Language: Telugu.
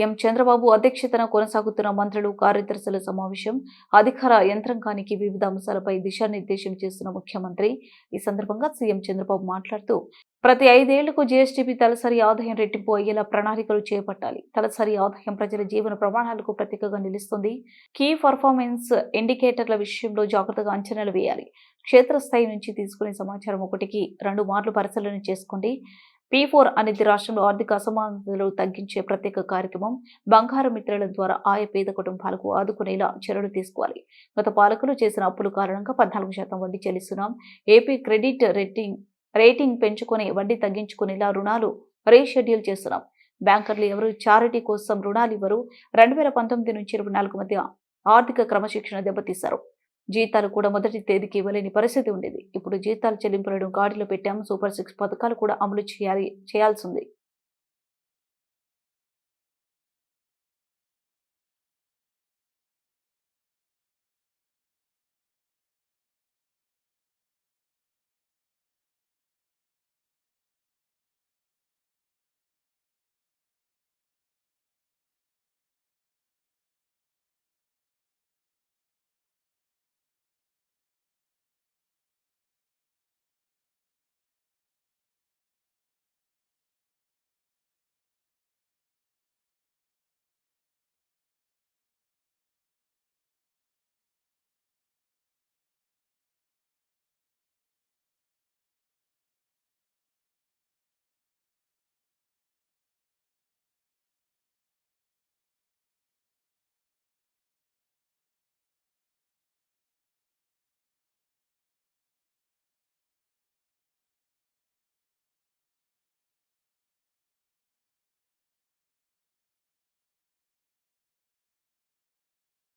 సీఎం చంద్రబాబు అధ్యక్షతన కొనసాగుతున్న మంత్రులు కార్యదర్శుల సమావేశం అధికార యంత్రాంగానికి వివిధ అంశాలపై దిశానిర్దేశం చేస్తున్న ముఖ్యమంత్రి. ఈ సందర్భంగా సీఎం చంద్రబాబు మాట్లాడుతూ ప్రతి 5 ఏళ్లకు జీఎస్టీపీ తలసరి ఆదాయం రెట్టింపు అయ్యేలా ప్రణాళికలు చేపట్టాలి. తలసరి ఆదాయం ప్రజల జీవన ప్రమాణాలకు ప్రతీకగా నిలుస్తుంది. కీ పర్ఫార్మెన్స్ ఇండికేటర్ల విషయంలో జాగ్రత్తగా అంచనాలు వేయాలి. క్షేత్రస్థాయి నుంచి తీసుకునే సమాచారం 1కి 2 మార్లు పరిశీలన చేసుకోండి. P4 అనేది రాష్ట్రంలో ఆర్థిక అసమానతలు తగ్గించే ప్రత్యేక కార్యక్రమం. బంగారు మిత్రుల ద్వారా ఆయా పేద కుటుంబాలకు ఆదుకునేలా చర్యలు తీసుకోవాలి. గత పాలకులు చేసిన అప్పుల కారణంగా 14% వడ్డీ చెల్లిస్తున్నాం. ఏపీ క్రెడిట్ రేటింగ్ పెంచుకొని వడ్డీ తగ్గించుకునేలా రుణాలు రీషెడ్యూల్ చేస్తున్నాం. బ్యాంకర్లు ఎవరు చారిటీ కోసం రుణాలు ఇవ్వరు. 2019 నుంచి 24 మధ్య ఆర్థిక క్రమశిక్షణ దెబ్బతీశారు. జీతాలు కూడా మొదటి తేదీకి ఇవ్వలేని పరిస్థితి ఉండేది. ఇప్పుడు జీతాల చెల్లింపులను గాడిలో పెట్టాం. సూపర్ 6 పథకాలు కూడా అమలు చేయాల్సింది.